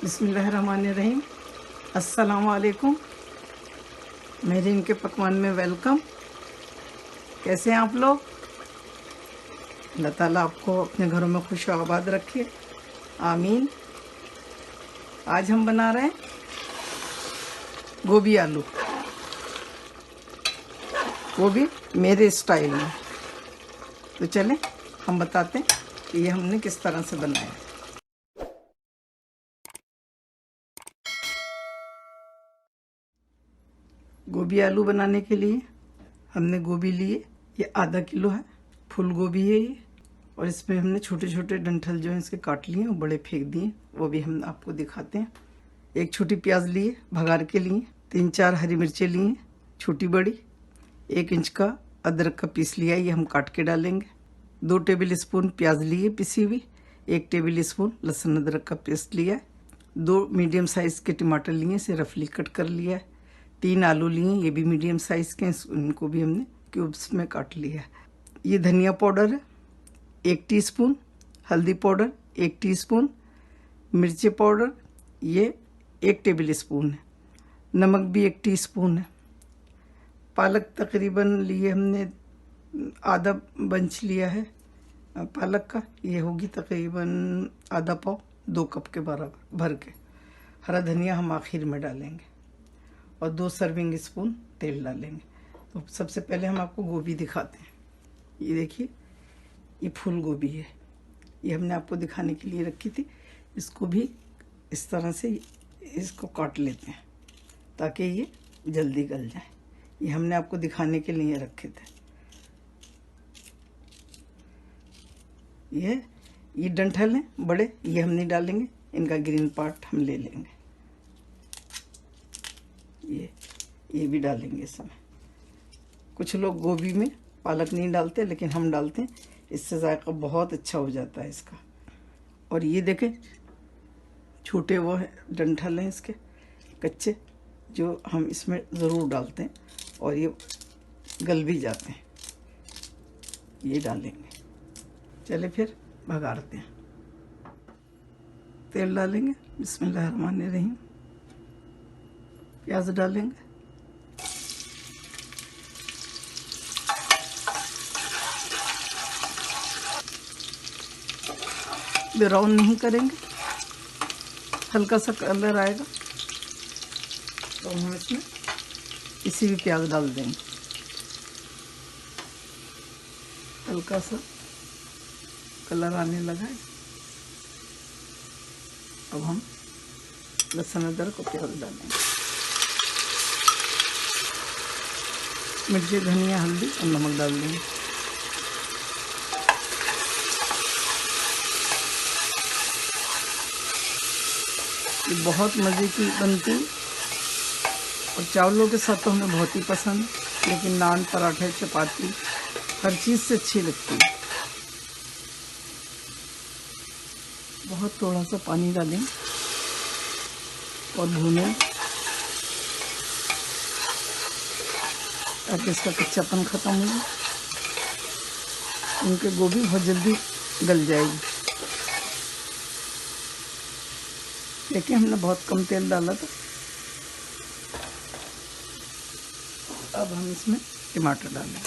बिस्मिल्लाहिर्रहमानिर्रहीम। अस्सलाम वालेकुम। मेरे इनके पकवान में वेलकम। कैसे हैं आप लोग? अल्लाह ताला आपको अपने घरों में खुश आबाद रखे, आमीन। आज हम बना रहे हैं गोभी आलू, वो भी मेरे स्टाइल में। तो चलें हम बताते हैं कि ये हमने किस तरह से बनाया। गोभी आलू बनाने के लिए हमने गोभी लिए, ये आधा किलो है, फूल गोभी है ये। और इसमें हमने छोटे छोटे डंठल जो हैं इसके काट लिए और बड़े फेंक दिए, वो भी हम आपको दिखाते हैं। एक छोटी प्याज लिए भगार के लिए, 3-4 हरी मिर्चें लिए छोटी बड़ी, 1 इंच का अदरक का पीस लिया, ये हम काट के डालेंगे। 2 टेबल स्पून प्याज लिए पिसी हुई, 1 टेबल स्पून लहसुन अदरक का पेस्ट लिया है, 2 मीडियम साइज़ के टमाटर लिए, इसे रफली कट कर लिया है, 3 आलू लिए, ये भी मीडियम साइज़ के, उनको भी हमने क्यूब्स में काट लिया है। ये धनिया पाउडर है 1 टीस्पून, हल्दी पाउडर 1 टीस्पून, मिर्ची पाउडर ये 1 टेबल स्पून है, नमक भी 1 टीस्पून है। पालक तकरीबन लिए हमने आधा बंच लिया है पालक का, ये होगी तकरीबन आधा पाव, 2 कप के बराबर भर के। हरा धनिया हम आखिर में डालेंगे और 2 सर्विंग स्पून तेल डालेंगे। तो सबसे पहले हम आपको गोभी दिखाते हैं। ये देखिए, ये फूल गोभी है, ये हमने आपको दिखाने के लिए रखी थी। इसको भी इस तरह से इसको काट लेते हैं ताकि ये जल्दी गल जाए। ये हमने आपको दिखाने के लिए रखे थे। ये डंठल हैं बड़े, ये हम नहीं डालेंगे, इनका ग्रीन पार्ट हम ले लेंगे। ये भी डालेंगे इस समय। कुछ लोग गोभी में पालक नहीं डालते, लेकिन हम डालते हैं, इससे जायका बहुत अच्छा हो जाता है इसका। और ये देखें, छोटे वो है डंठल हैं इसके कच्चे, जो हम इसमें ज़रूर डालते हैं और ये गल भी जाते हैं, ये डालेंगे। चले फिर भगारते हैं। तेल डालेंगे, बिस्मिल्लाहिर्रहमानिर्रहीम। प्याज डालेंगे, ब्राउन नहीं करेंगे, हल्का सा कलर आएगा तो हम इसमें किसी भी प्याज डाल देंगे। हल्का सा कलर आने लगा है, अब हम लहसुन अदरक को प्याज डालेंगे, मिर्ची धनिया हल्दी और नमक डाल देंगे। ये बहुत मज़े की बनती और चावलों के साथ तो हमें बहुत ही पसंद, लेकिन नान पराठे चपाती हर चीज़ से अच्छी लगती है। बहुत थोड़ा सा पानी डालें और भूनें ताकि इसका कच्चापन ख़त्म हो जाए। उनके गोभी बहुत जल्दी गल जाएगी। देखिए, हमने बहुत कम तेल डाला था। अब हम इसमें टमाटर डालेंगे।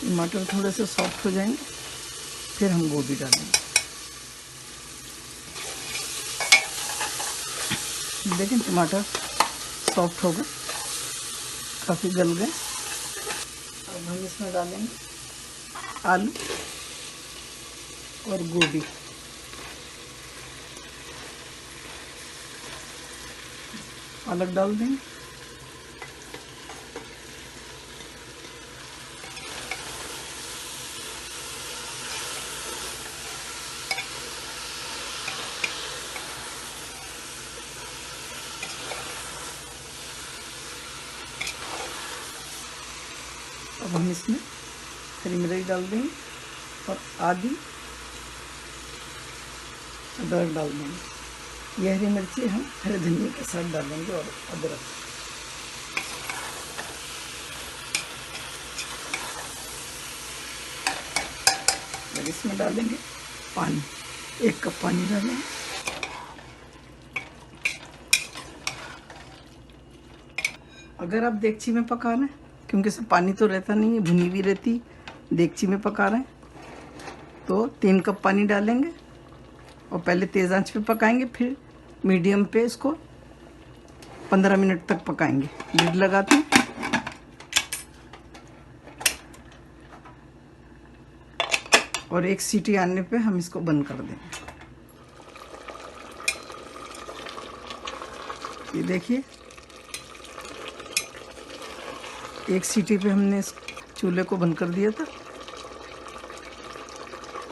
टमाटर थोड़े से सॉफ्ट हो जाएंगे, फिर हम गोभी डालेंगे। देखें, टमाटर सॉफ्ट हो गए, काफ़ी गल गए। अब हम इसमें डालेंगे आलू और गोभी। पालक डाल देंगे, अब हम इसमें हरी मिर्च डाल देंगे और आधी अदरक डाल देंगे। ये हरी मिर्ची हम हरे धनिया के साथ डालेंगे और अदरक। और इसमें डालेंगे पानी, 1 कप पानी डालेंगे। अगर आप देगची में पका रहे हैं, क्योंकि सब पानी तो रहता नहीं है, भुनी भी रहती, देगची में पका रहे हैं तो 3 कप पानी डालेंगे और पहले तेज़ आंच पे पकाएंगे, फिर मीडियम पे इसको 15 मिनट तक पकाएंगे। लिड लगाते हैं और 1 सीटी आने पे हम इसको बंद कर देंगे। ये देखिए 1 सीटी पे हमने इस चूल्हे को बंद कर दिया था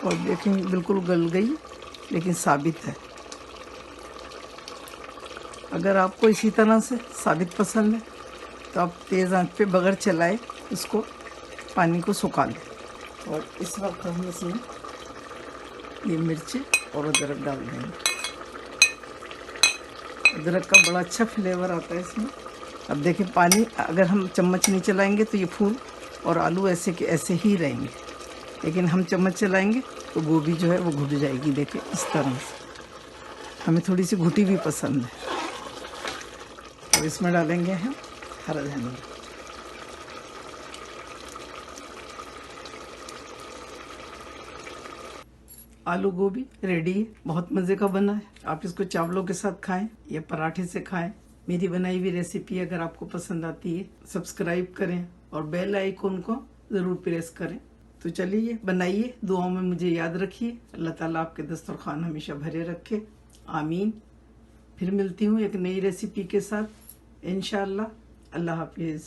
और देखें बिल्कुल गल गई, लेकिन साबित है। अगर आपको इसी तरह से साबित पसंद है तो आप तेज़ आंच पे बगैर चलाए इसको पानी को सुखा लें। और इस वक्त हम इसमें ये मिर्ची और अदरक डाल देंगे। अदरक का बड़ा अच्छा फ्लेवर आता है इसमें। अब देखिए पानी अगर हम चम्मच नहीं चलाएंगे तो ये फूल और आलू ऐसे के ऐसे ही रहेंगे, लेकिन हम चम्मच चलाएंगे तो गोभी जो है वो घुट जाएगी। देखिए इस तरह से, हमें थोड़ी सी घुटी भी पसंद है। और इसमें डालेंगे हम हरा धनिया। आलू गोभी रेडी है, बहुत मज़े का बना है। आप इसको चावलों के साथ खाएं या पराठे से खाएं। मेरी बनाई हुई रेसिपी अगर आपको पसंद आती है सब्सक्राइब करें और बेल आइकन को ज़रूर प्रेस करें। तो चलिए बनाइए, दुआओं में मुझे याद रखिए। अल्लाह ताला आपके दस्तरखान हमेशा भरे रखे, आमीन। फिर मिलती हूँ एक नई रेसिपी के साथ इंशाअल्लाह। अल्लाह हाफिज़।